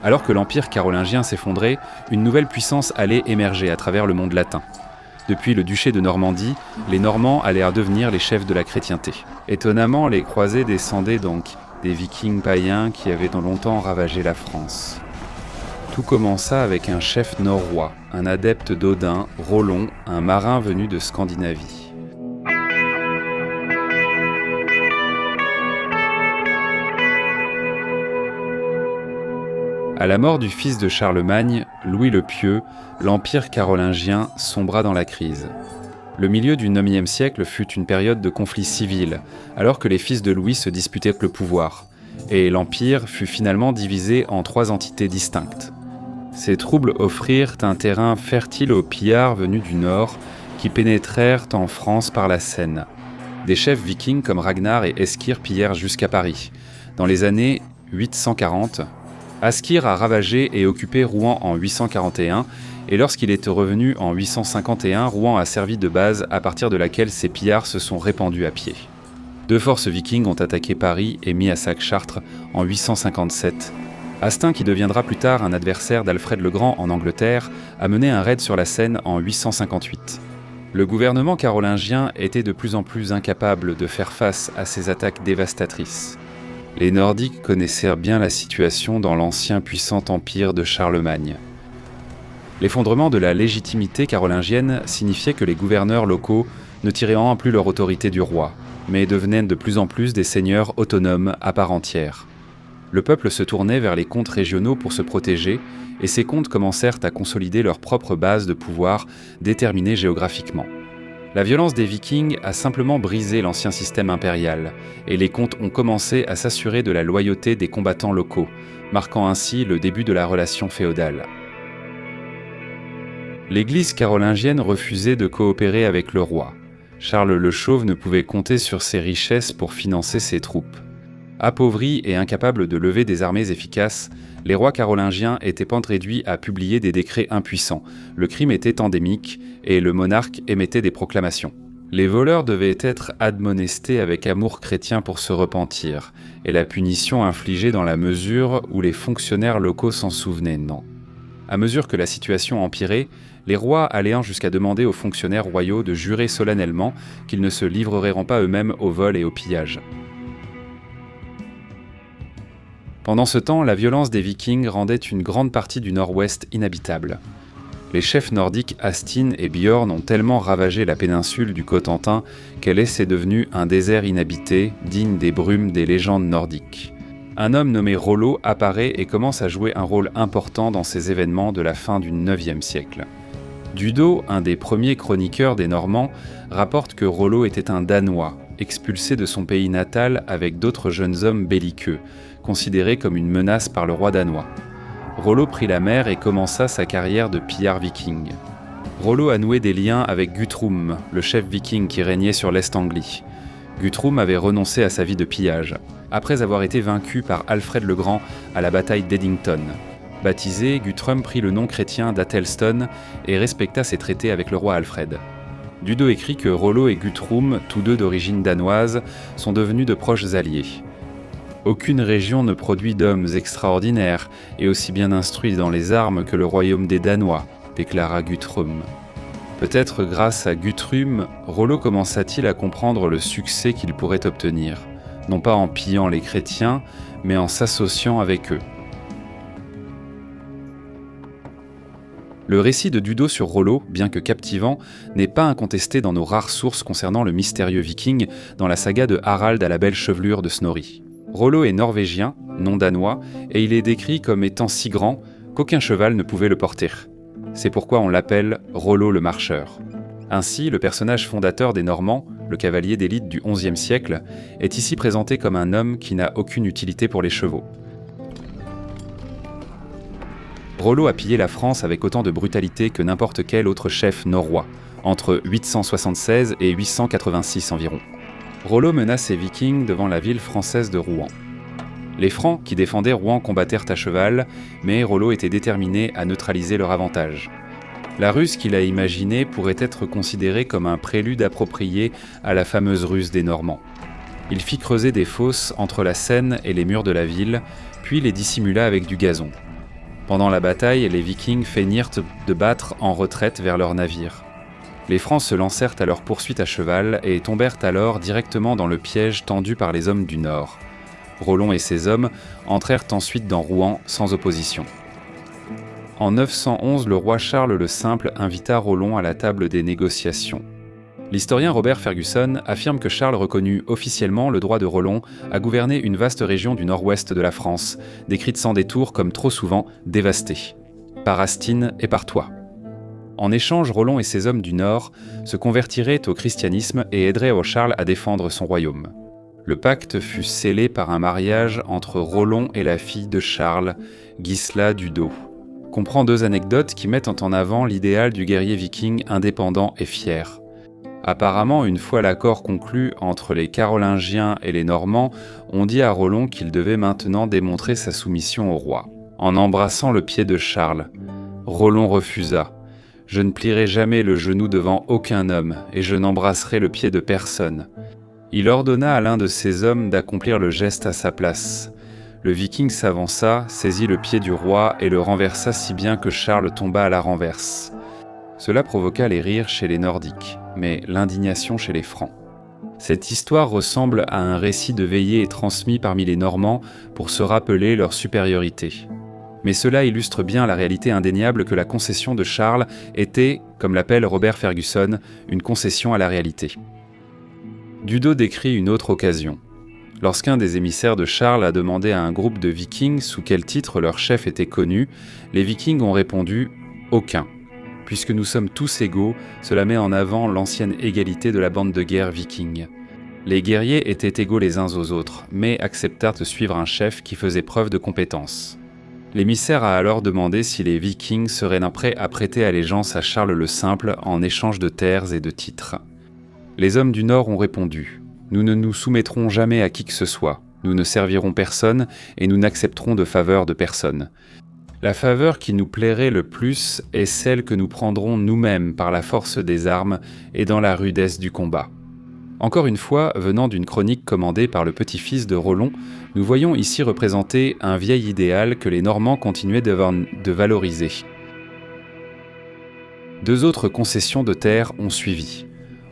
Alors que l'Empire carolingien s'effondrait, une nouvelle puissance allait émerger à travers le monde latin. Depuis le duché de Normandie, les Normands allèrent devenir les chefs de la chrétienté. Étonnamment, les croisés descendaient donc des vikings païens qui avaient longtemps ravagé la France. Tout commença avec un chef norrois, un adepte d'Odin, Rollon, un marin venu de Scandinavie. À la mort du fils de Charlemagne, Louis le Pieux, l'Empire carolingien sombra dans la crise. Le milieu du IXe siècle fut une période de conflits civils, alors que les fils de Louis se disputaient le pouvoir, et l'Empire fut finalement divisé en 3 entités distinctes. Ces troubles offrirent un terrain fertile aux pillards venus du nord, qui pénétrèrent en France par la Seine. Des chefs vikings comme Ragnar et Eskir pillèrent jusqu'à Paris. Dans les années 840, Askir a ravagé et occupé Rouen en 841, et lorsqu'il est revenu en 851, Rouen a servi de base à partir de laquelle ses pillards se sont répandus à pied. 2 forces vikings ont attaqué Paris et mis à sac Chartres en 857. Hastin, qui deviendra plus tard un adversaire d'Alfred le Grand en Angleterre, a mené un raid sur la Seine en 858. Le gouvernement carolingien était de plus en plus incapable de faire face à ces attaques dévastatrices. Les Nordiques connaissèrent bien la situation dans l'ancien puissant empire de Charlemagne. L'effondrement de la légitimité carolingienne signifiait que les gouverneurs locaux ne tiraient plus leur autorité du roi, mais devenaient de plus en plus des seigneurs autonomes à part entière. Le peuple se tournait vers les comtes régionaux pour se protéger, et ces comtes commencèrent à consolider leur propre base de pouvoir déterminée géographiquement. La violence des Vikings a simplement brisé l'ancien système impérial, et les comtes ont commencé à s'assurer de la loyauté des combattants locaux, marquant ainsi le début de la relation féodale. L'Église carolingienne refusait de coopérer avec le roi. Charles le Chauve ne pouvait compter sur ses richesses pour financer ses troupes. Appauvris et incapables de lever des armées efficaces, les rois carolingiens étaient réduits à publier des décrets impuissants, le crime était endémique et le monarque émettait des proclamations. Les voleurs devaient être admonestés avec amour chrétien pour se repentir, et la punition infligée dans la mesure où les fonctionnaires locaux s'en souvenaient, non. À mesure que la situation empirait, les rois allaient jusqu'à demander aux fonctionnaires royaux de jurer solennellement qu'ils ne se livreront pas eux-mêmes au vol et au pillage. Pendant ce temps, la violence des Vikings rendait une grande partie du nord-ouest inhabitable. Les chefs nordiques Hastin et Björn ont tellement ravagé la péninsule du Cotentin qu'elle est devenu un désert inhabité, digne des brumes des légendes nordiques. Un homme nommé Rollo apparaît et commence à jouer un rôle important dans ces événements de la fin du IXe siècle. Dudo, un des premiers chroniqueurs des Normands, rapporte que Rollo était un Danois, expulsé de son pays natal avec d'autres jeunes hommes belliqueux, considéré comme une menace par le roi danois. Rollo prit la mer et commença sa carrière de pillard viking. Rollo a noué des liens avec Guthrum, le chef viking qui régnait sur l'Est-Anglie. Guthrum avait renoncé à sa vie de pillage, après avoir été vaincu par Alfred le Grand à la bataille d'Eddington. Baptisé, Guthrum prit le nom chrétien d'Athelstan et respecta ses traités avec le roi Alfred. Dudo écrit que Rollo et Guthrum, tous deux d'origine danoise, sont devenus de proches alliés. Aucune région ne produit d'hommes extraordinaires et aussi bien instruits dans les armes que le royaume des Danois, déclara Guthrum. Peut-être grâce à Guthrum, Rollo commença-t-il à comprendre le succès qu'il pourrait obtenir, non pas en pillant les chrétiens, mais en s'associant avec eux. Le récit de Dudo sur Rollo, bien que captivant, n'est pas incontesté dans nos rares sources concernant le mystérieux viking dans la saga de Harald à la belle chevelure de Snorri. Rollo est norvégien, non danois, et il est décrit comme étant si grand qu'aucun cheval ne pouvait le porter. C'est pourquoi on l'appelle Rollo le Marcheur. Ainsi, le personnage fondateur des Normands, le cavalier d'élite du XIe siècle, est ici présenté comme un homme qui n'a aucune utilité pour les chevaux. Rollo a pillé la France avec autant de brutalité que n'importe quel autre chef norrois, entre 876 et 886 environ. Rollo mena ses Vikings devant la ville française de Rouen. Les Francs qui défendaient Rouen combattèrent à cheval, mais Rollo était déterminé à neutraliser leur avantage. La ruse qu'il a imaginée pourrait être considérée comme un prélude approprié à la fameuse ruse des Normands. Il fit creuser des fosses entre la Seine et les murs de la ville, puis les dissimula avec du gazon. Pendant la bataille, les Vikings feignirent de battre en retraite vers leurs navires. Les Francs se lancèrent à leur poursuite à cheval et tombèrent alors directement dans le piège tendu par les hommes du Nord. Rollon et ses hommes entrèrent ensuite dans Rouen sans opposition. En 911, le roi Charles le Simple invita Rollon à la table des négociations. L'historien Robert Fergusson affirme que Charles reconnut officiellement le droit de Rollon à gouverner une vaste région du nord-ouest de la France, décrite sans détour comme trop souvent dévastée, par Astine et par toi. En échange, Rollon et ses hommes du Nord se convertiraient au christianisme et aideraient Charles à défendre son royaume. Le pacte fut scellé par un mariage entre Rollon et la fille de Charles, Gisela d'Udo. Comprend deux anecdotes qui mettent en avant l'idéal du guerrier viking indépendant et fier. Apparemment, une fois l'accord conclu entre les Carolingiens et les Normands, on dit à Rollon qu'il devait maintenant démontrer sa soumission au roi. En embrassant le pied de Charles, Rollon refusa. « Je ne plierai jamais le genou devant aucun homme, et je n'embrasserai le pied de personne. » Il ordonna à l'un de ses hommes d'accomplir le geste à sa place. Le Viking s'avança, saisit le pied du roi et le renversa si bien que Charles tomba à la renverse. Cela provoqua les rires chez les Nordiques, mais l'indignation chez les Francs. Cette histoire ressemble à un récit de veillée transmis parmi les Normands pour se rappeler leur supériorité. Mais cela illustre bien la réalité indéniable que la concession de Charles était, comme l'appelle Robert Fergusson, une concession à la réalité. Dudo décrit une autre occasion. Lorsqu'un des émissaires de Charles a demandé à un groupe de Vikings sous quel titre leur chef était connu, les Vikings ont répondu « Aucun ». Puisque nous sommes tous égaux, cela met en avant l'ancienne égalité de la bande de guerre viking. Les guerriers étaient égaux les uns aux autres, mais acceptèrent de suivre un chef qui faisait preuve de compétence. L'émissaire a alors demandé si les Vikings seraient prêts à prêter allégeance à Charles le Simple en échange de terres et de titres. Les hommes du Nord ont répondu « Nous ne nous soumettrons jamais à qui que ce soit, nous ne servirons personne et nous n'accepterons de faveur de personne. La faveur qui nous plairait le plus est celle que nous prendrons nous-mêmes par la force des armes et dans la rudesse du combat. » Encore une fois, venant d'une chronique commandée par le petit-fils de Rollon, nous voyons ici représenter un vieil idéal que les Normands continuaient de valoriser. Deux autres concessions de terre ont suivi.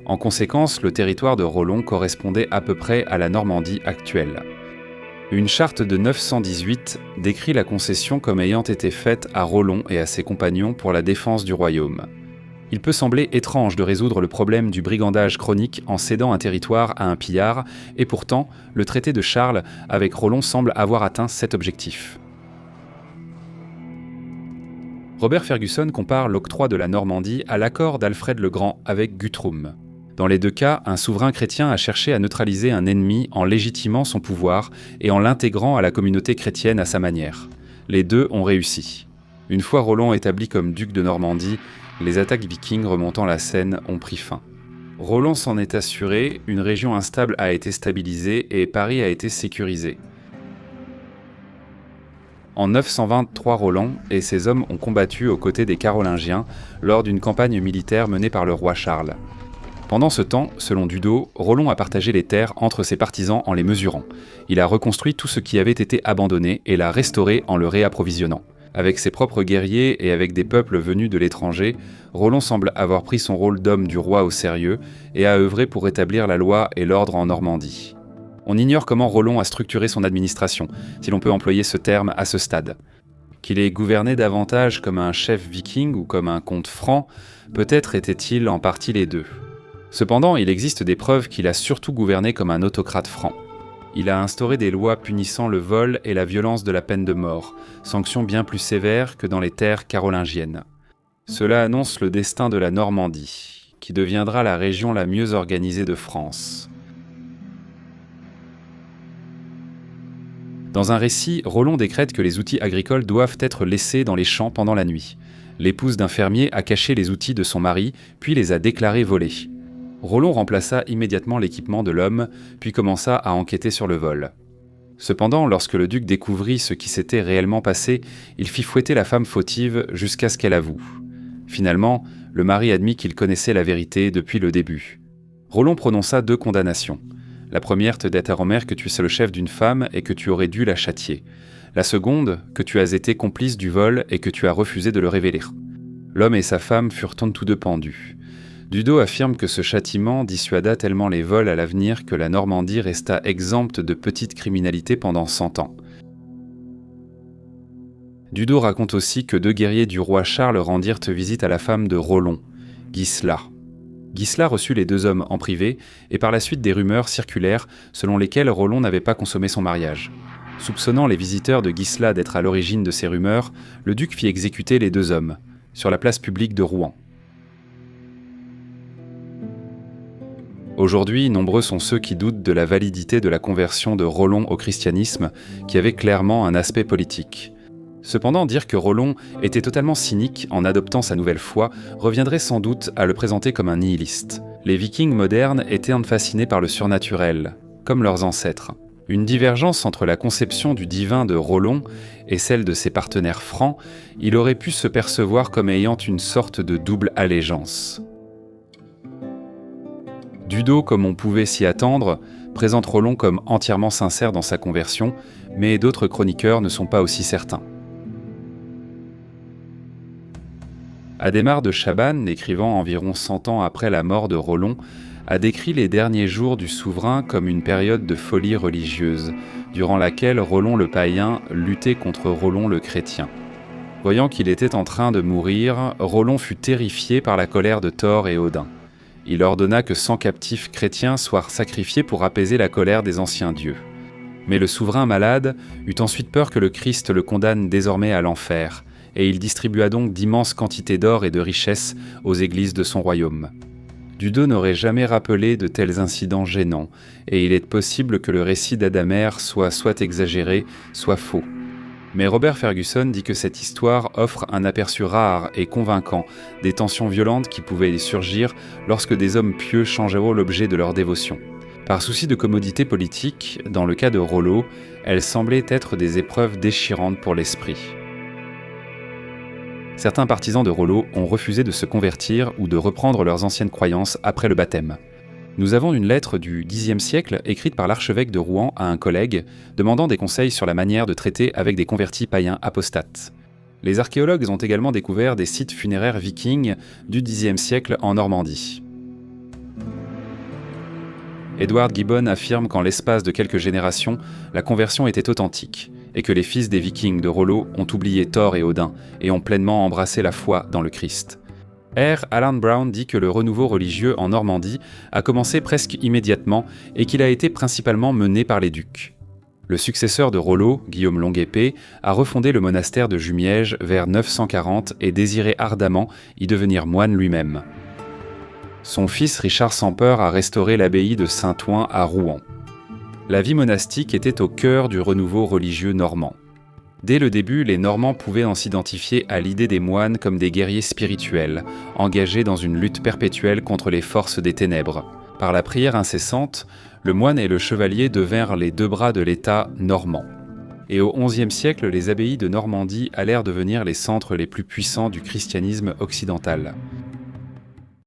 En conséquence, le territoire de Rollon correspondait à peu près à la Normandie actuelle. Une charte de 918 décrit la concession comme ayant été faite à Rollon et à ses compagnons pour la défense du royaume. Il peut sembler étrange de résoudre le problème du brigandage chronique en cédant un territoire à un pillard, et pourtant, le traité de Charles avec Rollon semble avoir atteint cet objectif. Robert Fergusson compare l'octroi de la Normandie à l'accord d'Alfred le Grand avec Guthrum. Dans les deux cas, un souverain chrétien a cherché à neutraliser un ennemi en légitimant son pouvoir et en l'intégrant à la communauté chrétienne à sa manière. Les deux ont réussi. Une fois Rollon établi comme duc de Normandie, les attaques vikings remontant la Seine ont pris fin. Rollon s'en est assuré, une région instable a été stabilisée et Paris a été sécurisé. En 923, Rollon et ses hommes ont combattu aux côtés des Carolingiens lors d'une campagne militaire menée par le roi Charles. Pendant ce temps, selon Dudo, Rollon a partagé les terres entre ses partisans en les mesurant. Il a reconstruit tout ce qui avait été abandonné et l'a restauré en le réapprovisionnant. Avec ses propres guerriers et avec des peuples venus de l'étranger, Rollon semble avoir pris son rôle d'homme du roi au sérieux et a œuvré pour rétablir la loi et l'ordre en Normandie. On ignore comment Rollon a structuré son administration, si l'on peut employer ce terme à ce stade. Qu'il ait gouverné davantage comme un chef viking ou comme un comte franc, peut-être était-il en partie les deux. Cependant, il existe des preuves qu'il a surtout gouverné comme un autocrate franc. Il a instauré des lois punissant le vol et la violence de la peine de mort, sanctions bien plus sévères que dans les terres carolingiennes. Cela annonce le destin de la Normandie, qui deviendra la région la mieux organisée de France. Dans un récit, Rollon décrète que les outils agricoles doivent être laissés dans les champs pendant la nuit. L'épouse d'un fermier a caché les outils de son mari, puis les a déclarés volés. Rollon remplaça immédiatement l'équipement de l'homme, puis commença à enquêter sur le vol. Cependant, lorsque le duc découvrit ce qui s'était réellement passé, il fit fouetter la femme fautive jusqu'à ce qu'elle avoue. Finalement, le mari admit qu'il connaissait la vérité depuis le début. Rollon prononça 2 condamnations. La première te détermine que tu es le chef d'une femme et que tu aurais dû la châtier. La seconde, que tu as été complice du vol et que tu as refusé de le révéler. L'homme et sa femme furent tous deux pendus. Dudo affirme que ce châtiment dissuada tellement les vols à l'avenir que la Normandie resta exempte de petite criminalité pendant 100 ans. Dudo raconte aussi que 2 guerriers du roi Charles rendirent visite à la femme de Rollon, Gisela. Gisela reçut les 2 hommes en privé, et par la suite des rumeurs circulèrent selon lesquelles Rollon n'avait pas consommé son mariage. Soupçonnant les visiteurs de Gisela d'être à l'origine de ces rumeurs, le duc fit exécuter les 2 hommes, sur la place publique de Rouen. Aujourd'hui, nombreux sont ceux qui doutent de la validité de la conversion de Rollon au christianisme, qui avait clairement un aspect politique. Cependant, dire que Rollon était totalement cynique en adoptant sa nouvelle foi reviendrait sans doute à le présenter comme un nihiliste. Les Vikings modernes étaient fascinés par le surnaturel, comme leurs ancêtres. Une divergence entre la conception du divin de Rollon et celle de ses partenaires francs, il aurait pu se percevoir comme ayant une sorte de double allégeance. Dudo, comme on pouvait s'y attendre, présente Rollon comme entièrement sincère dans sa conversion, mais d'autres chroniqueurs ne sont pas aussi certains. Adhémar de Chabannes, écrivant environ 100 ans après la mort de Rollon, a décrit les derniers jours du souverain comme une période de folie religieuse, durant laquelle Rollon le païen luttait contre Rollon le chrétien. Voyant qu'il était en train de mourir, Rollon fut terrifié par la colère de Thor et Odin. Il ordonna que 100 captifs chrétiens soient sacrifiés pour apaiser la colère des anciens dieux. Mais le souverain malade eut ensuite peur que le Christ le condamne désormais à l'enfer, et il distribua donc d'immenses quantités d'or et de richesses aux églises de son royaume. Dudo n'aurait jamais rappelé de tels incidents gênants, et il est possible que le récit d'Adamer soit exagéré, soit faux. Mais Robert Fergusson dit que cette histoire offre un aperçu rare et convaincant des tensions violentes qui pouvaient surgir lorsque des hommes pieux changeaient l'objet de leur dévotion. Par souci de commodité politique, dans le cas de Rollo, elles semblaient être des épreuves déchirantes pour l'esprit. Certains partisans de Rollo ont refusé de se convertir ou de reprendre leurs anciennes croyances après le baptême. Nous avons une lettre du Xe siècle écrite par l'archevêque de Rouen à un collègue demandant des conseils sur la manière de traiter avec des convertis païens apostates. Les archéologues ont également découvert des sites funéraires vikings du Xe siècle en Normandie. Edward Gibbon affirme qu'en l'espace de quelques générations, la conversion était authentique, et que les fils des Vikings de Rollo ont oublié Thor et Odin et ont pleinement embrassé la foi dans le Christ. R. Alan Brown dit que le renouveau religieux en Normandie a commencé presque immédiatement et qu'il a été principalement mené par les ducs. Le successeur de Rollo, Guillaume Longuepée, a refondé le monastère de Jumièges vers 940 et désirait ardemment y devenir moine lui-même. Son fils Richard sans peur a restauré l'abbaye de Saint-Ouen à Rouen. La vie monastique était au cœur du renouveau religieux normand. Dès le début, les Normands pouvaient en s'identifier à l'idée des moines comme des guerriers spirituels, engagés dans une lutte perpétuelle contre les forces des ténèbres. Par la prière incessante, le moine et le chevalier devinrent les 2 bras de l'État normand. Et au XIe siècle, les abbayes de Normandie allèrent devenir les centres les plus puissants du christianisme occidental.